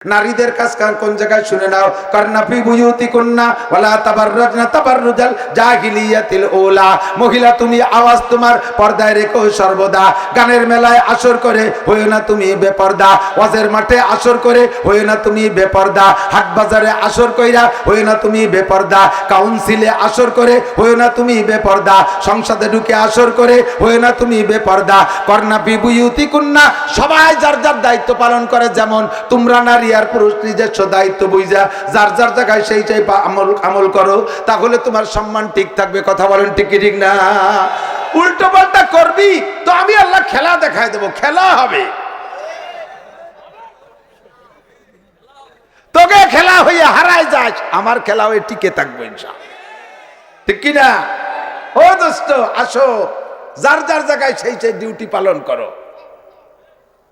নারীদের কাজ কোন জায়গায় শুনে নাও, কারনা ফি বুয়ুতিকুন্না ওয়ালা তাবাররাজনা তাবাররুজাল জাহিলিয়াতিল উলা। মহিলা তুমি আওয়াজ তোমার পর্দায় রেখো সর্বদা। গানের মেলায় আসর করে হইও না তুমি বেপর্দা, ওয়াজের মাঠে আসর করে হইও না তুমি বেপর্দা, হাট বাজারে আসর কইরা হইও না তুমি বেপর্দা, কাউন্সিলে আসর করে হইও না তুমি বেপর্দা, সংসদে ঢুকে আসর করে হইও না তুমি বেপর্দা। কারনা ফি বুয়ুতিকুন্না, সবাই যার যার দায়িত্ব পালন করে, যেমন তোমরা নারী আর পুরুষ নিজস্ব দায়িত্ব বুঝা যার যার জায়গায় সেই চাই আমল করো, তাহলে তোমার সম্মান ঠিক থাকবে। কথা বলেন ঠিক কি ঠিক না? উল্টো পাল্টা করবি তো আমি আল্লাহ খেলা দেখায় দেবো, খেলা হবে তোকে, খেলা হইয়া হারায় যাস, আমার খেলা হয়ে টিকে থাকবো ইনশাআল্লাহ, ঠিক কি না? ও দোস্ত আসো, যার যার জায়গায় সেই সেই ডিউটি পালন করো।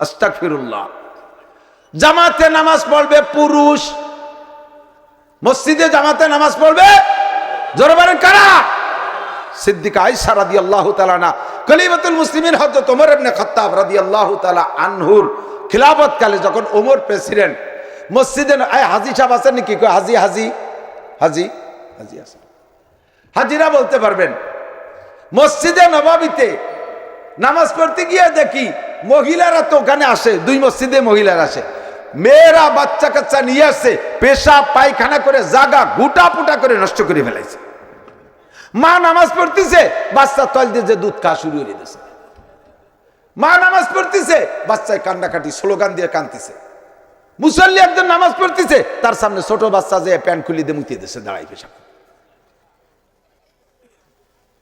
আস্তাগফিরুল্লাহ। জামাতে নামাজ পড়বে পুরুষ, মসজিদে জামাতে নামাজ পড়বে জোরে বলেন কারা? সিদ্দিকা আয়েশা রাদিয়াল্লাহু তাআলা আনহা, খলিফাতুল মুসলিমিন হযরত ওমর ইবনে খাত্তাব রাদিয়াল্লাহু তাআলা আনহুর খিলাফত কালে যখন ওমর প্রেসিডেন্ট, মসজিদে হাজী সাহেব আছেন নাকি? হাজী হাজী হাজী হাজী আছেন, হাজীরা বলতে পারবেন। মসজিদে নববীতে নামাজ পড়তে গিয়ে দেখি মহিলারা তো ওখানে আসে, দুই মসজিদে মহিলারা আসে, মেয়েরা বাচ্চা কাচ্চা নিয়ে আসে, পেশাব পায়খানা করে জাগা গুটা পুটা করে নষ্ট করে ফেলাইছে। মা নামাজ পড়তেছে, বাচ্চা তল দিয়ে যে দুধ খাওয়া শুরু করে দিয়েছে। মা নামাজ পড়তেছে, বাচ্চায় কান্নাকাটি স্লোগান দিয়ে কাঁদতেছে। মুসল্লি একজন নামাজ পড়তেছে, তার সামনে ছোট বাচ্চা যে প্যান্ট খুলি দিয়ে মুতিয়ে দিচ্ছে দাঁড়াই পেশাব।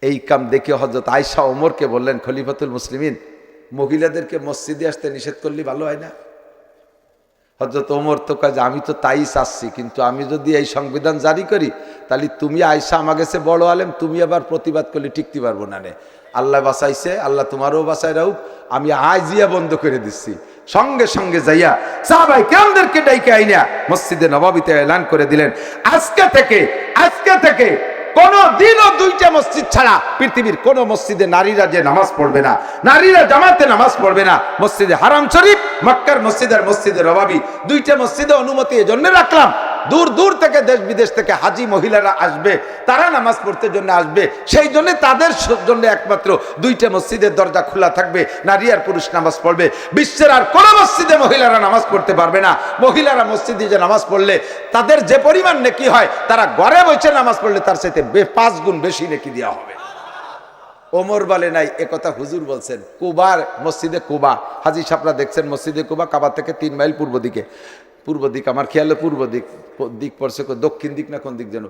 এই কাম দেখে হযরত আয়েশা ওমরকে বললেন, খলিফাতুল মুসলিমিন, মহিলাদেরকে মসজিদে আসতে নিষেধ করলে ভালো হয় না? হযরত ওমর তো কাজে আমি তো তাই চাচ্ছি, কিন্তু আমি যদি এই সংবিধান জারি করি তাহলে তুমি আয়েশা আমার কাছে বড় আলেম, তুমি আবার প্রতিবাদ করলে টিকতে পারবো না। আল্লাহ বাঁচাইছে, আল্লাহ তোমারও বাঁচাই রাখুক, আমি আজিয়া বন্ধ করে দিচ্ছি। সঙ্গে সঙ্গে যাইয়া সাহাবায়ে কেরামদেরকে ডাইকে আইনা মসজিদে নববীতে এলান করে দিলেন, আজকে থেকে কোন দিনও দুইটা মসজিদ ছাড়া পৃথিবীর কোন মসজিদে নারীরা যে নামাজ পড়বে না, নারীরা জামাতে নামাজ পড়বে না। মসজিদে হারাম শরীফ, মক্কার মসজিদ আর মসজিদে নববী, দুইটা মসজিদে অনুমতি এজন্য রাখলাম, দূর দূর থেকে দেশ বিদেশ থেকে হাজি মহিলারা আসবে, তারা নামাজ পড়তে জন্য আসবে, সেই জন্য তাদের জন্য একমাত্র দুইটা মসজিদের দরজা খোলা থাকবে, নারী আর পুরুষ নামাজ পড়বে। বিশ্বের আর কোন মসজিদে মহিলারা নামাজ পড়তে পারবে না। মহিলারা মসজিদে যে নামাজ পড়লে তাদের যে পরিমাণ নেকি হয়, তারা ঘরে বসে নামাজ পড়লে তার সাথে 5 গুণ বেশি নেকি দেওয়া হবে। ওমর বলে নাই, একথা হুজুর বলছেন। কুবার মসজিদে কুবা, হাজি সাহেবরা দেখছেন মসজিদে কুবা কাবা থেকে 3 মাইল পূর্ব দিকে, আমার খেয়ালে পূর্ব দিক পড়ছে, দক্ষিণ দিক না কোন দিক যেন,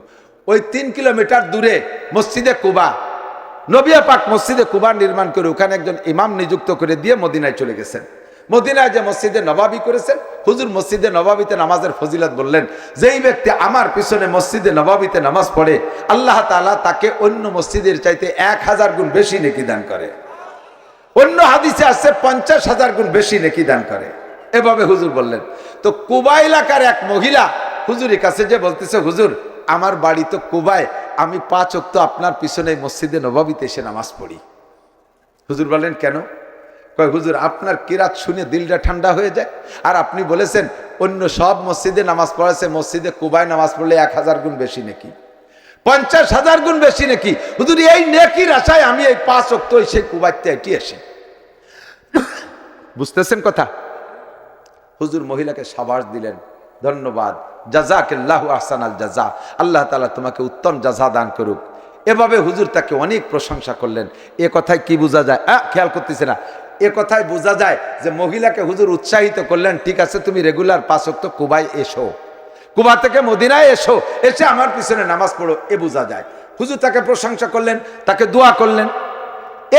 ওই 3 কিলোমিটার দূরে মসজিদে কুবা, নবী পাক মসজিদে কুবা নির্মাণ করে ওখানে একজন ইমাম নিযুক্ত করে দিয়ে মদিনায় চলে গেছেন। মদিনায় যে মসজিদে নববী করেছেন, হুজুর মসজিদে নববীতে নামাজের ফজিলত বললেন, যেই ব্যক্তি আমার পিছনে মসজিদে নববীতে নামাজ পড়ে, আল্লাহ তাআলা তাকে অন্য মসজিদের চাইতে 1000 গুণ বেশি নেকি দান করে। অন্য হাদিসে আছে 50,000 গুণ বেশি নেকি দান করে। এভাবে হুজুর বললেন। তো কুবা এলাকার এক মহিলা হুজুরের কাছে যে বলতেছে, হুজুর আমার বাড়ি তো কুবায়, আমি 5 ওয়াক্ত আপনার পিছনে মসজিদে নববীতে এসে নামাজ পড়ি। হুজুর বললেন কেন? কয় হুজুর আপনার কিরাত শুনে দিলটা ঠান্ডা হয়ে যায়, আর আপনি বলেছেন অন্য সব মসজিদে নামাজ পড়েছে, মসজিদে কুবায় নামাজ পড়লে 1000 গুণ বেশি নেকি, 50,000 গুণ বেশি নেকি। হুজুর এই নেকির আশায় আমি এই 5 ওয়াক্ত সেই কুবাইতে এটি আসি। বুঝতেছেন কথা? হুজুর মহিলাকে সাবাস দিলেন, ধন্যবাদ, জাযাকাল্লাহু আহসানাল জাযা, আল্লাহ তাআলা তোমাকে উত্তম জাযা দান করুক। এভাবে হুজুর তাকে অনেক প্রশংসা করলেন। এ কথায় কি বোঝা যায়? খেয়াল করতেছে না, এ কথায় বোঝা যায় যে মহিলাকে হুজুর উৎসাহিত করলেন, ঠিক আছে তুমি রেগুলার 5 ওয়াক্ত কুবায় এসো, কুবা থেকে মদিনায় এসো, এসে আমার পিছনে নামাজ পড়ো, এ বোঝা যায়। হুজুর তাকে প্রশংসা করলেন, তাকে দোয়া করলেন।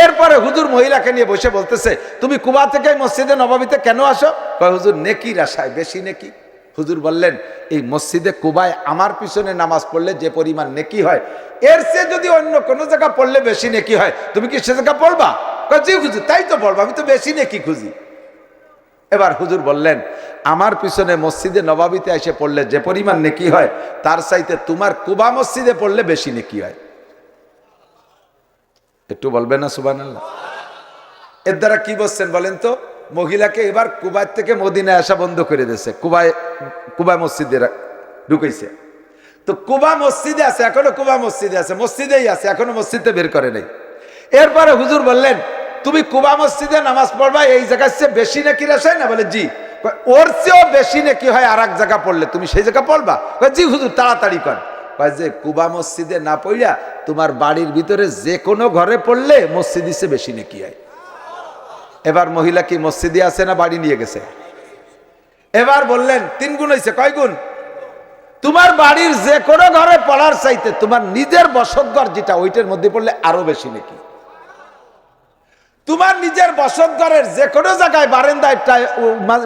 এরপরে হুজুর মহিলাকে নিয়ে বসে বলতেছে, তুমি কুবা থেকে মসজিদে নববীতে কেন আসো? কয় হুজুর নেকির আশায়, বেশি নেকি। হুজুর বললেন, এই মসজিদে কুবায় আমার পিছনে নামাজ পড়লে যে পরিমাণ নেকি হয়, এর চেয়ে যদি অন্য কোনো জায়গা পড়লে বেশি নেকি হয়, তুমি কি সে জায়গা পড়বা? কয় জি হুজুর, তাই তো পড়বা, আমি তো বেশি নেকি খুঁজি। এবার হুজুর বললেন, আমার পিছনে মসজিদে নববীতে এসে পড়লে যে পরিমাণ নেকি হয়, তার চাইতে তোমার কুবা মসজিদে পড়লে বেশি নেকি হয়। একটু বলবেন না সুবহানাল্লাহ? এর দ্বারা কি বলছেন বলেন তো? মহিলাকে এবার কুবায় থেকে মদিনায় আসা বন্ধ করে দিয়েছে, কুবায় মসজিদে ঢুকেছে। তো কুবা মসজিদে আছে, এখনো কুবা মসজিদে আছে, মসজিদেই আছে, এখনো মসজিদে বের করে নেই। এরপরে হুজুর বললেন, তুমি কুবা মসজিদে নামাজ পড়বা, এই জায়গার চেয়ে বেশি নাকি রাসায় না? বলে জি। ওর চেয়েও বেশি নাকি হয় আর এক জায়গা পড়লে, তুমি সেই জায়গা পড়বা? জি হুজুর, তাড়াতাড়ি কর। যে কুবা মসজিদে না পড়িয়া তোমার বাড়ির ভিতরে যে কোনো ঘরে পড়লে মসজিদে চেয়ে বেশি নাকি হয়। এবার মহিলা কি মসজিদে আছে না বাড়ি নিয়ে গেছে? এবার বললেন 3 গুণ হয়েছে। কয় গুণ? তোমার বাড়ির যে কোনো ঘরে পড়ার চাইতে তোমার নিজের বসত ঘর যেটা ওইটার মধ্যে পড়লে আরো বেশি নাকি। তোমার নিজের বসত ঘরের যে কোনো জায়গায় বারান্দায়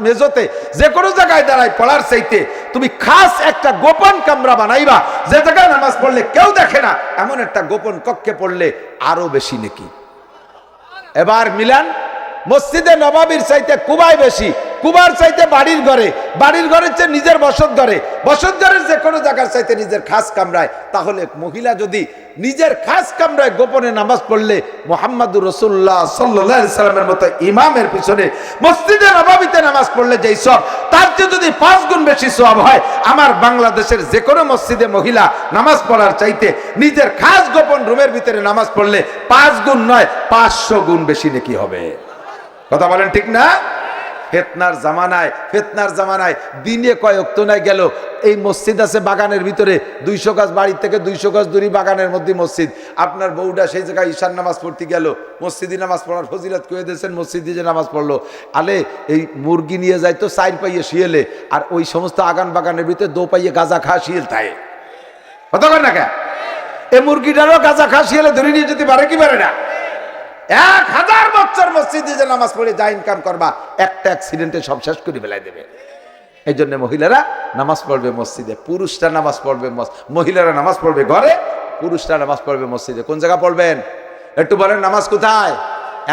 মেজোতে যে কোনো জায়গায় দাঁড়ায় পড়ার চাইতে তুমি খাস একটা গোপন কামরা বানাইবা, যে জায়গায় নামাজ পড়লে কেউ দেখে না, এমন একটা গোপন কক্ষে পড়লে আরো বেশি নাকি। এবার মিলান, মসজিদে নববীর চাইতে কুবায় বেশি, কুবার চাইতে বাড়ির ঘরে, বাড়ির ঘরের চেয়ে নিজের বসত ঘরে, বসত ঘরের যে কোনো জায়গার চাইতে নিজের খাস কামরায়। তাহলে মহিলা যদি নিজের খাস কামরায় গোপনে নামাজ পড়লে মুহাম্মদুর রাসূলুল্লাহ সাল্লাল্লাহু আলাইহি সাল্লামের মতো ইমামের পিছনে মসজিদে নববীতে নামাজ পড়লে যেই সওয়াব, তার চেয়ে যদি 5 গুণ বেশি সওয়াব হয়, আমার বাংলাদেশের যে কোনো মসজিদে মহিলা নামাজ পড়ার চাইতে নিজের খাস গোপন রুমের ভিতরে নামাজ পড়লে 5 গুণ নয় 500 গুণ বেশি নাকি হবে। কথা বলেন ঠিক না? ফিতনার জামানায় দিনে কয় ওয়াক্ত নাই গেল, এই মসজিদ আছে বাগানের ভিতরে, 200 গজ বাড়ি থেকে 200 গজ দূরে বাগানের মধ্যে মসজিদ। আপনার বউটা সেই জায়গায় ঈশার নামাজ পড়তে গেল, মসজিদে নামাজ পড়ার ফজিলত কয়ে দিয়েছেন, মসজিদে যে নামাজ পড়লো, আলে এই মুরগি নিয়ে যায় তো 4 পাইয়ে শিয়েলে, আর ওই সমস্ত আগান বাগানের ভিতরে 2 পাইয়ে গাঁজা খা শিয়েল থাকে। কত কর না কে? এই মুরগিটারও গাঁজা খা শিয়েলে ধরে নিয়ে যেতে পারে কি পারে না? 1000 বছর মসজিদে যে নামাজ পড়ে যা ইনকাম করবা, একটা অ্যাক্সিডেন্টে সব শেষ করে ফেলাই দেবে। এই জন্য মহিলারা নামাজ পড়বে মসজিদে, পুরুষরা নামাজ পড়বে মহিলারা নামাজ পড়বে ঘরে, পুরুষরা নামাজ পড়বে মসজিদে। কোন জায়গা পড়বেন একটু বলেন? নামাজ কোথায়?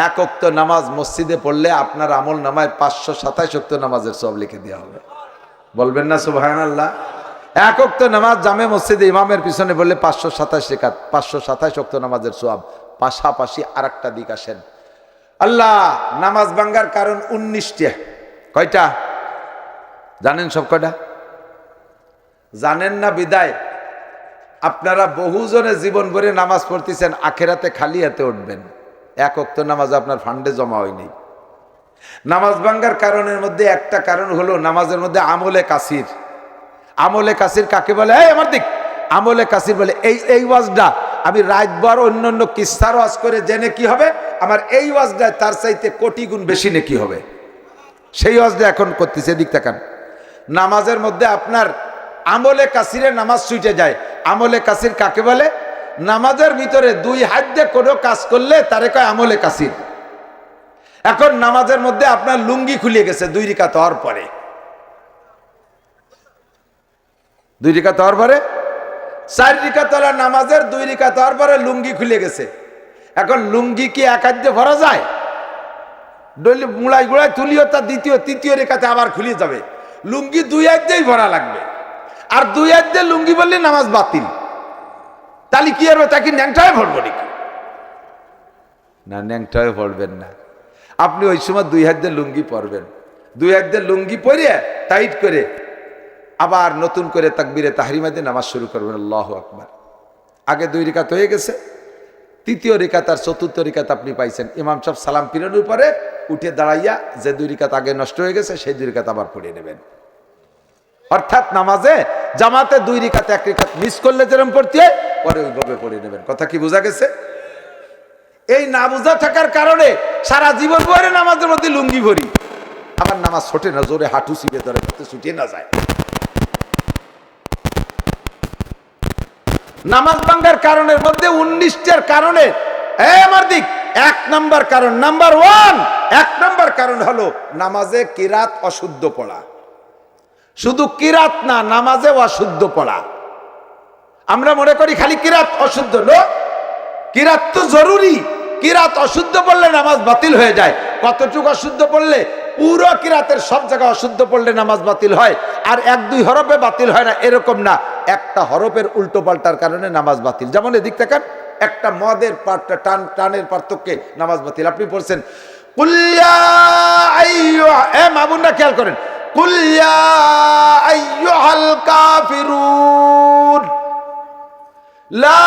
1 ওয়াক্ত নামাজ মসজিদে পড়লে আপনার আমল নামায় 527 ওয়াক্ত নামাজের সওয়াব লিখে দেওয়া হবে। বলবেন না সুবহানাল্লাহ? 1 ওয়াক্ত নামাজ জামে মসজিদে ইমামের পিছনে বললে 527 রেকাত, 527 ওয়াক্ত নামাজের সওয়াব। পাশাপাশি আরেকটা দিক আসেন, আল্লাহ নামাজ ভাঙ্গার কারণ 19টা। কয়টা জানেন? সব কয়টা জানেন না? বিদায় আপনারা বহুজনে জীবন ভরে নামাজ পড়তেছেন, আখেরাতে খালি হাতে উঠবেন। 1 ওয়াক্ত নামাজ আপনার ফান্ডে জমা হয়নি। নামাজ ভাঙ্গার কারণের মধ্যে একটা কারণ হলো নামাজের মধ্যে আমলে কাসির। আমলে কাসির কাকে বলে? আমার দিক আমলে কাসির বলে এই ওয়াজটা আমি রাতভর অন্যান্য কিস্সার ওয়াজ করে জেনে কি হবে, আমার এই ওয়াজটা তার চাইতে কোটি গুণ বেশি নাকি হবে। সেই ওয়াজটা এখন করতেছে। দিক তাকান, নামাজের মধ্যে আপনার আমলে কাসিরে নামাজ ছুটে যায়। আমলে কাসির কাকে বলে? নামাজের ভিতরে 2 হাত দিয়ে কোনো কাজ করলে তারে কয় আমলে কাসির। এখন নামাজের মধ্যে আপনার লুঙ্গি খুলে গেছে 2 রাকাত হওয়ার পরে, 2 রাকাত হওয়ার পরে 4 রাকাত ওয়ালা নামাজের 2 রাকাত হওয়ার পরে লুঙ্গি খুলে গেছে। এখন লুঙ্গি কি 1 হাত দিয়ে ভরা যায়? ডলি মুড়াই গুড়াই তুলিও তার তৃতীয় রেখাতে আবার খুলে যাবে। লুঙ্গি 2 হাত দিয়েই ভরা লাগবে। আর 2 হাত দিয়ে লুঙ্গি বললে নামাজ বাতিল। তাহলে কি হবে? তাকে ন্যাংটায় ভরবো নাকি? না, ন্যাংটায় ভরবেন না। আপনি ওই সময় 2 হাত দিয়ে লুঙ্গি পরবেন, 2 হাত দিয়ে লুঙ্গি পরে টাইট করে আবার নতুন করে তাকবীরে তাহরিমা দিয়ে নামাজ শুরু করবেন। আল্লাহু আকবার। আগে 2 রাকাত হয়ে গেছে, 3য় রাকাত আর 4র্থ রাকাত আপনি পাইছেন। ইমাম সাহেব সালাম ফিরানোর পরে উঠে দাঁড়াইয়া যে 2 রাকাত আগে নষ্ট হয়ে গেছে সেই 2 রাকাত আবার পড়ে নেবেন। অর্থাৎ নামাজে জামাতে 2 রাকাত 1 রাকাত মিস করলে যেরকম পড়তে হয় পরে ওইভাবে পড়ে নেবেন। কথা কি বোঝা গেছে? এই না বোঝা থাকার কারণে সারা জীবন পরে নামাজের মধ্যে লুঙ্গি ভরি, আবার নামাজ ছোটে না, জোরে হাঁটু চিপে ধরে ছুটিয়ে না যায়। নামাজ ভাঙ্গার কারণের মধ্যে 19টার কারণে আমার দিক 1 নম্বর কারণ, নাম্বার 1 নম্বর কারণ হলো নামাজে কিরাত অশুদ্ধ পড়া। শুধু কিরাত না, নামাজে অশুদ্ধ পড়া। আমরা মনে করি খালি কিরাত অশুদ্ধ, নো, কিরাত তো জরুরি। কিরাত অশুদ্ধ পড়লে নামাজ বাতিল হয়ে যায়। কতটুকু অশুদ্ধ পড়লে? পুরো কিরাতের সব জায়গায় অশুদ্ধ পড়লে নামাজ বাতিল হয়। আর 1-2 হরফে বাতিল হয় না, এরকম না, একটা হরফের উল্টো পাল্টার কারণে নামাজ বাতিল। যেমন এদিক থাকেন, একটা মদের টানের পার্থক্যে নামাজ বাতিল। আপনি পড়ছেন কুল ইয়া আইয়ুহা, মা বোনরা খেয়াল করেন, কুল ইয়া আইয়ুহাল কাফিরুন লা